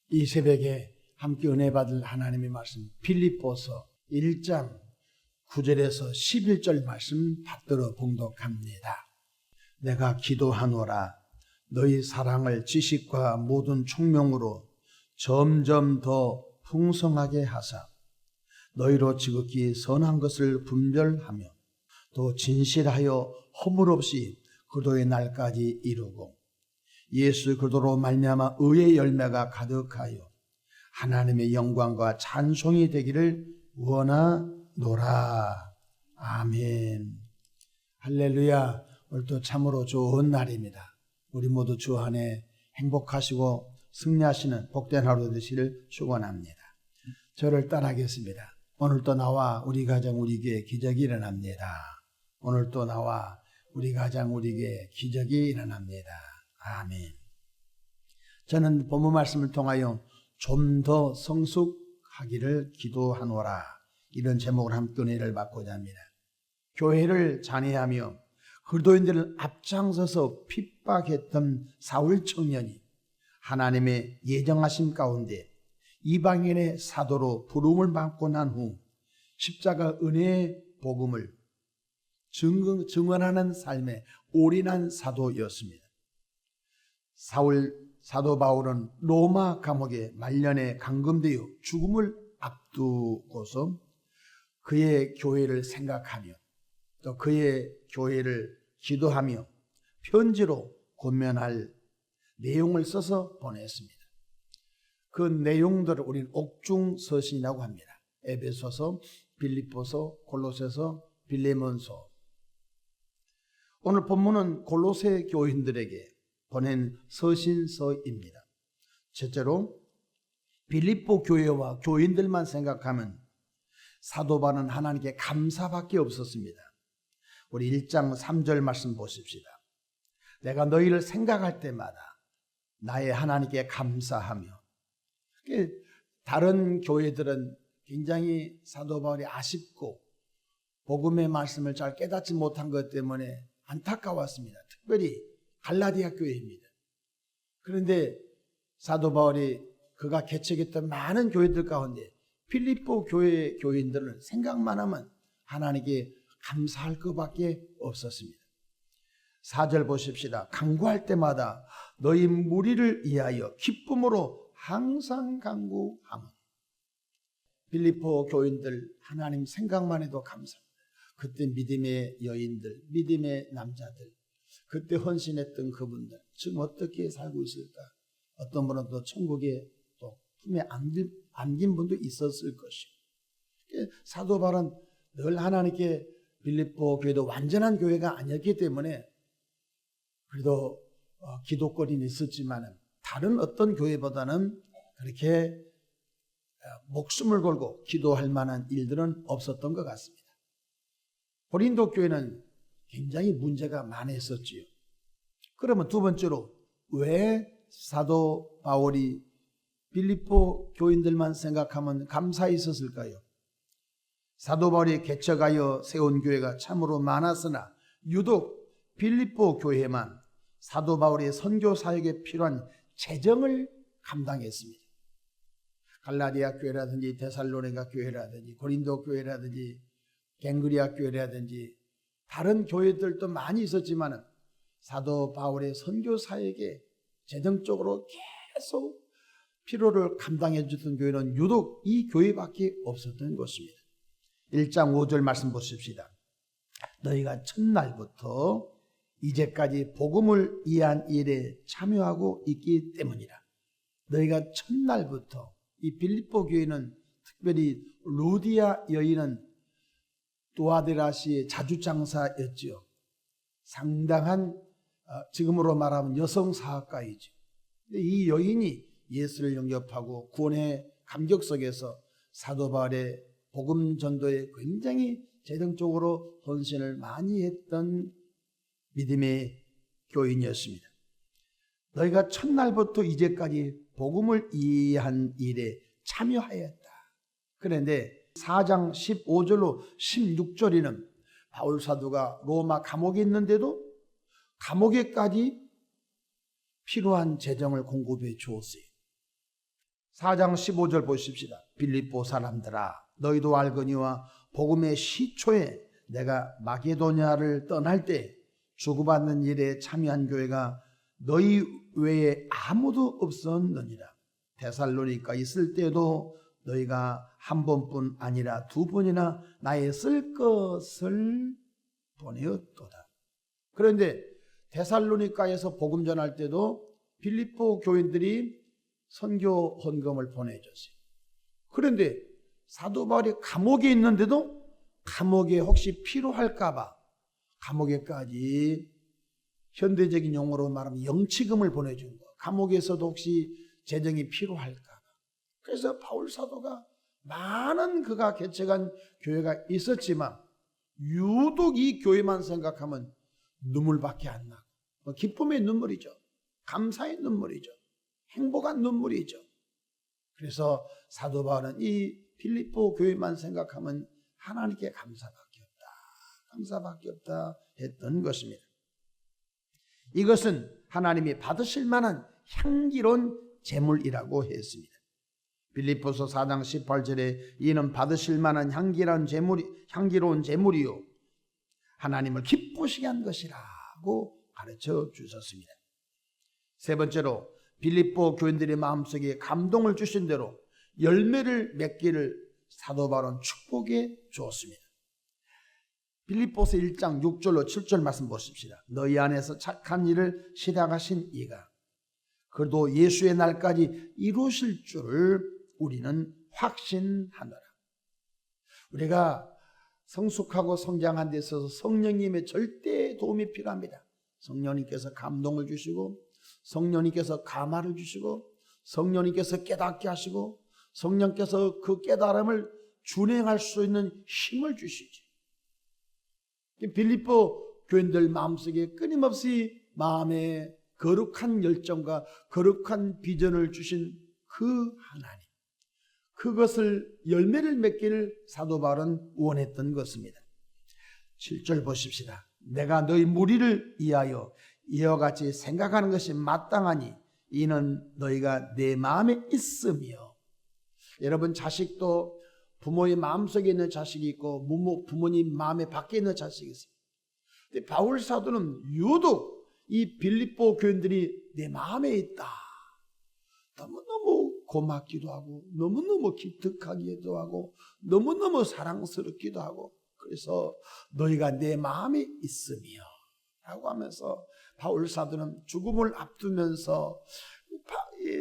이 새벽에 함께 은혜 받을 하나님의 말씀 빌립보서 1장 9절에서 11절 말씀 받들어 봉독합니다. 내가 기도하노라 너희 사랑을 지식과 모든 총명으로 점점 더 풍성하게 하사 너희로 지극히 선한 것을 분별하며 또 진실하여 허물 없이 그도의 날까지 이루고 예수 그리스도로 말미암아 의의 열매가 가득하여 하나님의 영광과 찬송이 되기를 원하노라. 아멘. 할렐루야. 오늘도 참으로 좋은 날입니다. 우리 모두 주 안에 행복하시고 승리하시는 복된 하루 되시를 축원합니다. 저를 따라하겠습니다. 오늘도 나와 우리 가정 우리 교회에 기적이 일어납니다. 오늘도 나와 우리 가정 우리 교회에 기적이 일어납니다. 아멘. 저는 본문 말씀을 통하여 좀 더 성숙하기를 기도하노라 이런 제목을 함께 은혜를 받고자 합니다. 교회를 잔해하며 그리스도인들을 앞장서서 핍박했던 사울 청년이 하나님의 예정하심 가운데 이방인의 사도로 부름을 받고 난 후 십자가 은혜의 복음을 증언하는 삶에 올인한 사도였습니다. 사도 바울은 로마 감옥에 말년에 감금되어 죽음을 앞두고서 그의 교회를 생각하며 또 그의 교회를 기도하며 편지로 권면할 내용을 써서 보냈습니다. 그 내용들을 우리는 옥중서신이라고 합니다. 에베소서, 빌립보서, 골로새서, 빌레몬서. 오늘 본문은 골로새 교인들에게 보낸 서신서입니다. 첫째로 빌립보 교회와 교인들만 생각하면 사도 바울은 하나님께 감사밖에 없었습니다. 우리 1장 3절 말씀 보십시다. 내가 너희를 생각할 때마다 나의 하나님께 감사하며. 다른 교회들은 굉장히 사도 바울이 아쉽고 복음의 말씀을 잘 깨닫지 못한 것 때문에 안타까웠습니다. 특별히 갈라디아 교회입니다. 그런데 사도 바울이 그가 개척했던 많은 교회들 가운데 필리포 교회 교인들은 생각만 하면 하나님께 감사할 것밖에 없었습니다. 4절 보십시다. 간구할 때마다 너희 무리를 위하여 기쁨으로 항상 간구하면. 필리포 교인들 하나님 생각만 해도 감사합니다. 그때 믿음의 여인들, 믿음의 남자들, 그때 헌신했던 그분들 지금 어떻게 살고 있을까? 어떤 분은 또 천국에 또 품에 안긴 분도 있었을 것이고, 사도 바울은 늘 하나님께 빌립보 교회도 완전한 교회가 아니었기 때문에 그래도 기도거리는 있었지만 다른 어떤 교회보다는 그렇게 목숨을 걸고 기도할 만한 일들은 없었던 것 같습니다. 고린도 교회는 굉장히 문제가 많았었지요. 그러면 두 번째로 왜 사도 바울이 빌립보 교인들만 생각하면 감사히 있었을까요? 사도 바울이 개척하여 세운 교회가 참으로 많았으나 유독 빌립보 교회만 사도 바울의 선교 사역에 필요한 재정을 감당했습니다. 갈라디아 교회라든지 데살로니가 교회라든지 고린도 교회라든지 갱그리아 교회라든지 다른 교회들도 많이 있었지만 사도 바울의 선교 사역에 재정적으로 계속 필요를 감당해 주던 교회는 유독 이 교회밖에 없었던 것입니다. 1장 5절 말씀 보십시다. 너희가 첫날부터 이제까지 복음을 이해한 일에 참여하고 있기 때문이라. 너희가 첫날부터 이 빌립보 교회는 특별히 루디아 여인은 두아데라시의 자주장사였지요. 상당한 지금으로 말하면 여성 사학가이죠. 이 여인이 예수를 영접하고 구원의 감격 속에서 사도 바울의 복음 전도에 굉장히 재정적으로 헌신을 많이 했던 믿음의 교인이었습니다. 너희가 첫날부터 이제까지 복음을 이해한 일에 참여하였다. 그런데 4장 15절로 16절에는 바울 사도가 로마 감옥에 있는데도 감옥에까지 필요한 재정을 공급해 주었어요. 4장 15절 보십시다. 빌립보 사람들아 너희도 알거니와 복음의 시초에 내가 마게도냐를 떠날 때 주고받는 일에 참여한 교회가 너희 외에 아무도 없었느니라. 데살로니가 있을 때도 너희가 한 번뿐 아니라 두 번이나 나의 쓸 것을 보내었도다. 그런데 데살로니가에서 복음 전할 때도 빌립보 교인들이 선교 헌금을 보내줬어요. 그런데 사도 바울이 감옥에 있는데도 감옥에 혹시 필요할까봐 감옥에까지 현대적인 용어로 말하면 영치금을 보내준 거. 감옥에서도 혹시 재정이 필요할까봐. 그래서 바울 사도가 많은 그가 개척한 교회가 있었지만 유독 이 교회만 생각하면 눈물밖에 안 나고 기쁨의 눈물이죠. 감사의 눈물이죠. 행복한 눈물이죠. 그래서 사도 바울은 이 빌립보 교회만 생각하면 하나님께 감사밖에 없다 했던 것입니다. 이것은 하나님이 받으실 만한 향기로운 제물이라고 했습니다. 빌립보서 4장 18절에 이는 받으실 만한 향기로운 제물이요 하나님을 기쁘시게 한 것이라고 가르쳐 주셨습니다. 세 번째로 빌립보 교인들의 마음속에 감동을 주신 대로 열매를 맺기를 사도 바울은 축복해 주었습니다. 빌립보서 1장 6절로 7절 말씀 보십시다. 너희 안에서 착한 일을 시작하신 이가 그래도 예수의 날까지 이루실 줄을 우리는 확신하노라. 우리가 성숙하고 성장한 데 있어서 성령님의 절대 도움이 필요합니다. 성령님께서 감동을 주시고 성령님께서 감화를 주시고 성령님께서 깨닫게 하시고 성령께서 그 깨달음을 준행할 수 있는 힘을 주시지. 빌립보 교인들 마음속에 끊임없이 마음에 거룩한 열정과 거룩한 비전을 주신 그 하나님, 그것을 열매를 맺기를 사도 바울은 원했던 것입니다. 7절 보십시다. 내가 너희 무리를 위하여 이와 같이 생각하는 것이 마땅하니 이는 너희가 내 마음에 있으며. 여러분 자식도 부모의 마음속에 있는 자식이 있고 부모님 마음에 밖에 있는 자식이 있습니다. 근데 바울 사도는 유독 이 빌립보 교인들이 내 마음에 있다. 너무너무 고맙기도 하고 너무너무 기특하기도 하고 너무너무 사랑스럽기도 하고 그래서 너희가 내 마음에 있으며 라고 하면서 바울 사도는 죽음을 앞두면서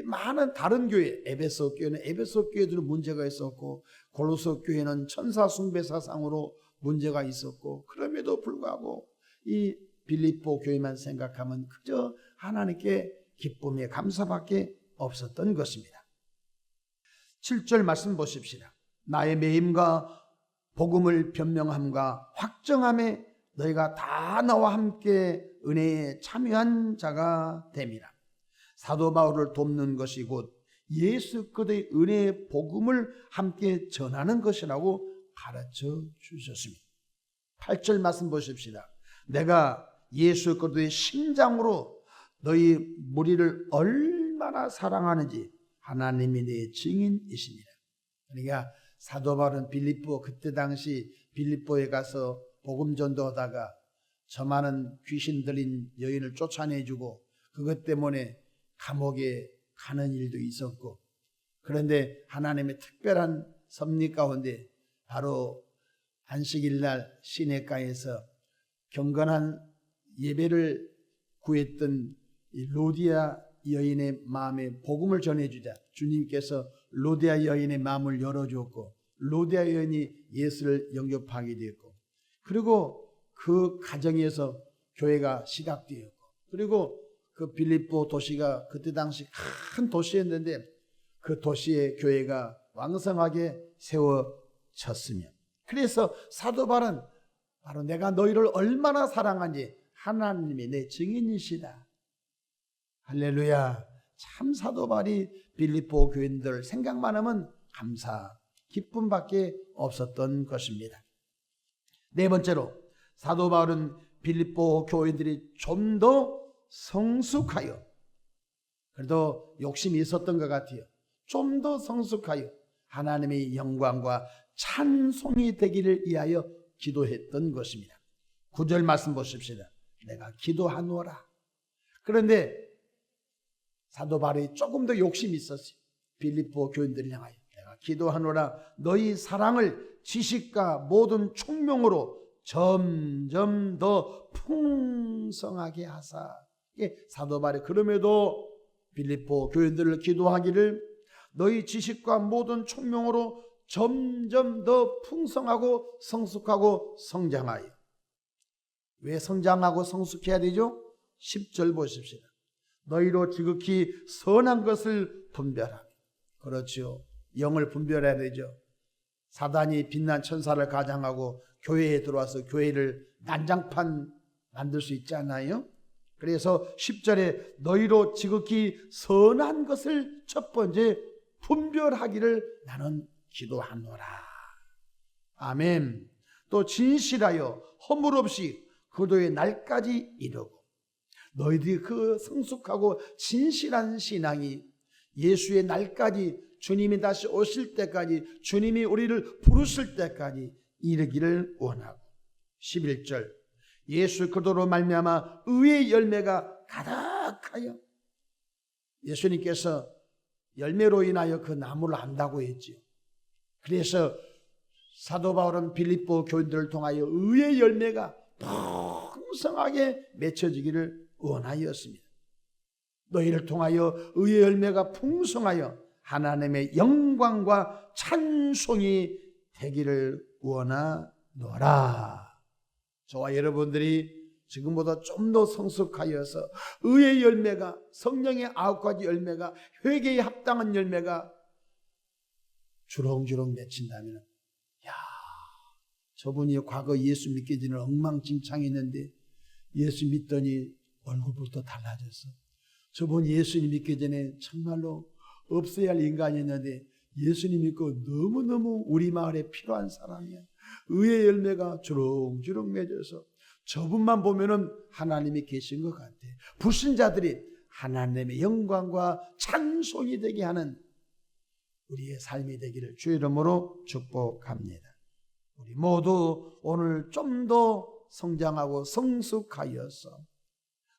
많은 다른 교회, 에베소 교회는 에베소 교회들은 문제가 있었고 골로새 교회는 천사 숭배 사상으로 문제가 있었고 그럼에도 불구하고 이 빌립보 교회만 생각하면 그저 하나님께 기쁨에 감사밖에 없었던 것입니다. 7절 말씀 보십시다. 나의 매임과 복음을 변명함과 확정함에 너희가 다 나와 함께 은혜에 참여한 자가 됨이라. 사도 바울을 돕는 것이 곧 예수 그리스도의 은혜의 복음을 함께 전하는 것이라고 가르쳐 주셨습니다. 8절 말씀 보십시다. 내가 예수 그리스도의 심장으로 너희 무리를 얼마나 사랑하는지 하나님이 내 증인이십니다. 그러니까 사도 바울은 빌립보 그때 당시 빌립보에 가서 복음 전도하다가 저 많은 귀신 들린 여인을 쫓아내주고 그것 때문에 감옥에 가는 일도 있었고 그런데 하나님의 특별한 섭리 가운데 바로 안식일 날 시내가에서 경건한 예배를 구했던 로디아 여인의 마음에 복음을 전해주자 주님께서 로디아 여인의 마음을 열어주었고 로디아 여인이 예수를 영접하게 되었고 그리고 그 가정에서 교회가 시작되었고 그리고 그 빌립보 도시가 그때 당시 큰 도시였는데 그 도시의 교회가 왕성하게 세워졌으며 그래서 사도 바울은 바로 내가 너희를 얼마나 사랑한지 하나님이 내 증인이시다. 할렐루야. 참 사도 바울이 빌립보 교인들 생각만 하면 감사, 기쁨밖에 없었던 것입니다. 네 번째로 사도 바울은 빌립보 교인들이 좀 더 성숙하여 그래도 욕심이 있었던 것 같아요. 좀 더 성숙하여 하나님의 영광과 찬송이 되기를 위하여 기도했던 것입니다. 9절 말씀 보십시다. 내가 기도하노라. 그런데 사도 바울이 조금 더 욕심이 있었어요. 빌립보 교인들을 향하여 내가 기도하노라. 너희 사랑을 지식과 모든 총명으로 점점 더 풍성하게 하사. 사도 바울이 그럼에도 빌립보 교인들을 기도하기를 너희 지식과 모든 총명으로 점점 더 풍성하고 성숙하고 성장하여. 왜 성장하고 성숙해야 되죠? 10절 보십시오. 너희로 지극히 선한 것을 분별하며. 그렇죠. 영을 분별해야 되죠. 사단이 빛난 천사를 가장하고 교회에 들어와서 교회를 난장판 만들 수 있지 않나요? 그래서 10절에 너희로 지극히 선한 것을 첫 번째 분별하기를 나는 기도하노라. 아멘. 또 진실하여 허물 없이 그도의 날까지 이르고. 너희들이 그 성숙하고 진실한 신앙이 예수의 날까지, 주님이 다시 오실 때까지, 주님이 우리를 부르실 때까지 이르기를 원하고. 11절 예수 그리스도로 말미암아 의의 열매가 가득하여. 예수님께서 열매로 인하여 그 나무를 안다고 했지요. 그래서 사도 바울은 빌립보 교인들을 통하여 의의 열매가 풍성하게 맺혀지기를 원하였습니다. 너희를 통하여 의의 열매가 풍성하여 하나님의 영광과 찬송이 되기를 원하노라. 저와 여러분들이 지금보다 좀 더 성숙하여서 의의 열매가, 성령의 9가지 열매가, 회개에 합당한 열매가 주렁주렁 맺힌다면, 야, 저분이 과거 예수 믿기 전에 엉망진창했는데 예수 믿더니 얼굴부터 달라졌어. 저분 예수님 믿기 전에 정말로 없어야 할 인간이었는데 예수님 믿고 너무너무 우리 마을에 필요한 사람이야. 의의 열매가 주렁주렁 맺어서 저분만 보면은 하나님이 계신 것 같아. 불신자들이 하나님의 영광과 찬송이 되게 하는 우리의 삶이 되기를 주 이름으로 축복합니다. 우리 모두 오늘 좀 더 성장하고 성숙하여서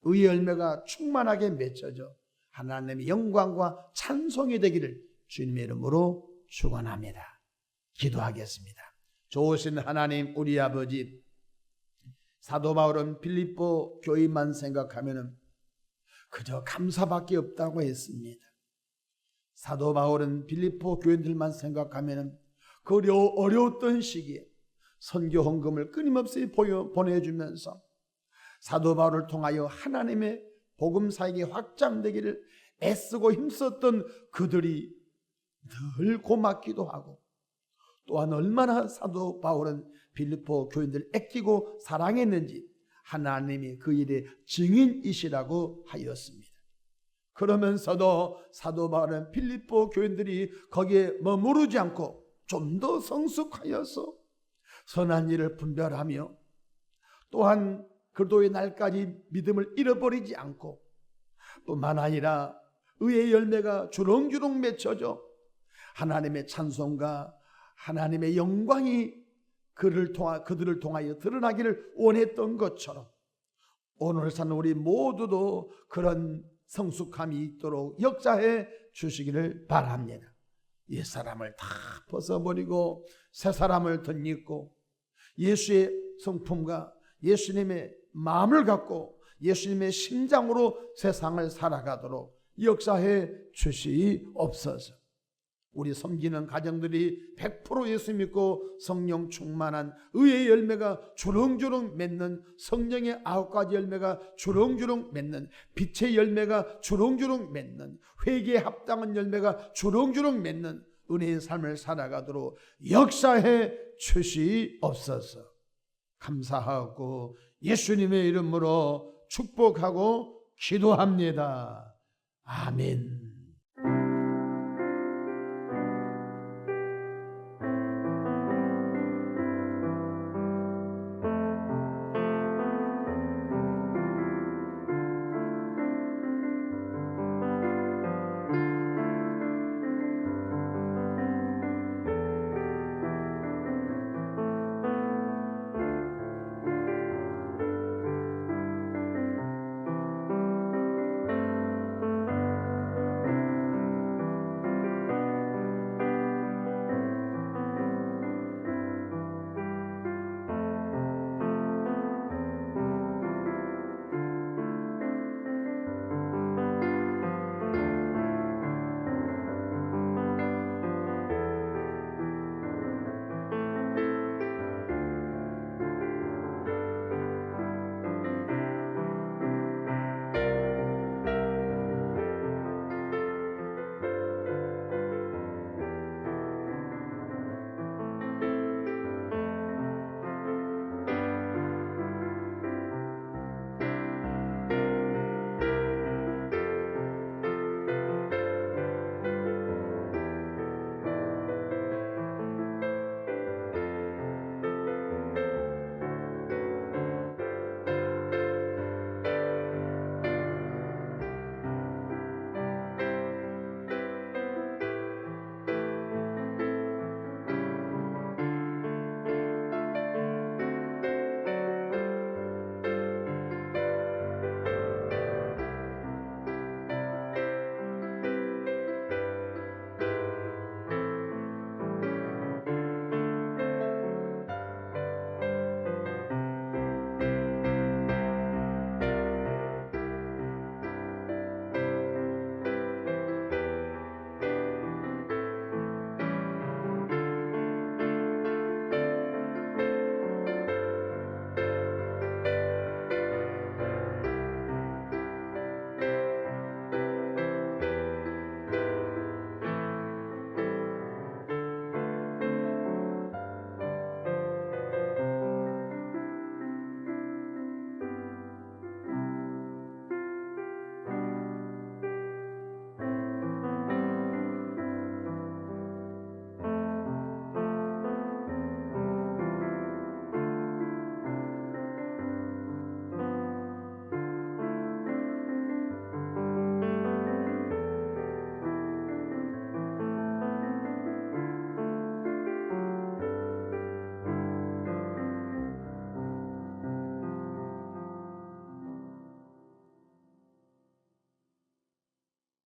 의의 열매가 충만하게 맺혀져 하나님의 영광과 찬송이 되기를 주님의 이름으로 축원합니다. 기도하겠습니다. 좋으신 하나님, 우리 아버지, 사도 바울은 빌립보 교인만 생각하면은 그저 감사밖에 없다고 했습니다. 사도 바울은 빌립보 교인들만 생각하면은 그 어려웠던 시기에 선교 헌금을 끊임없이 보내주면서 사도 바울을 통하여 하나님의 복음 사역이 확장되기를 애쓰고 힘썼던 그들이 늘 고맙기도 하고, 또한 얼마나 사도 바울은 빌립보 교인들을 아끼고 사랑했는지 하나님이 그 일의 증인이시라고 하였습니다. 그러면서도 사도 바울은 빌립보 교인들이 거기에 머무르지 않고 좀 더 성숙하여서 선한 일을 분별하며, 또한 그리스도의 날까지 믿음을 잃어버리지 않고, 뿐만 아니라 의의 열매가 주렁주렁 맺혀져 하나님의 찬송과 하나님의 영광이 그들을 통하여 드러나기를 원했던 것처럼 오늘 사는 우리 모두도 그런 성숙함이 있도록 역사해 주시기를 바랍니다. 옛사람을 다 벗어버리고 새 사람을 덧입고 예수의 성품과 예수님의 마음을 갖고 예수님의 심장으로 세상을 살아가도록 역사해 주시옵소서. 우리 섬기는 가정들이 100% 예수 믿고 성령 충만한 의의 열매가 주렁주렁 맺는, 성령의 9가지 열매가 주렁주렁 맺는, 빛의 열매가 주렁주렁 맺는, 회개에 합당한 열매가 주렁주렁 맺는 은혜의 삶을 살아가도록 역사해 주시옵소서. 감사하고 예수님의 이름으로 축복하고 기도합니다. 아멘.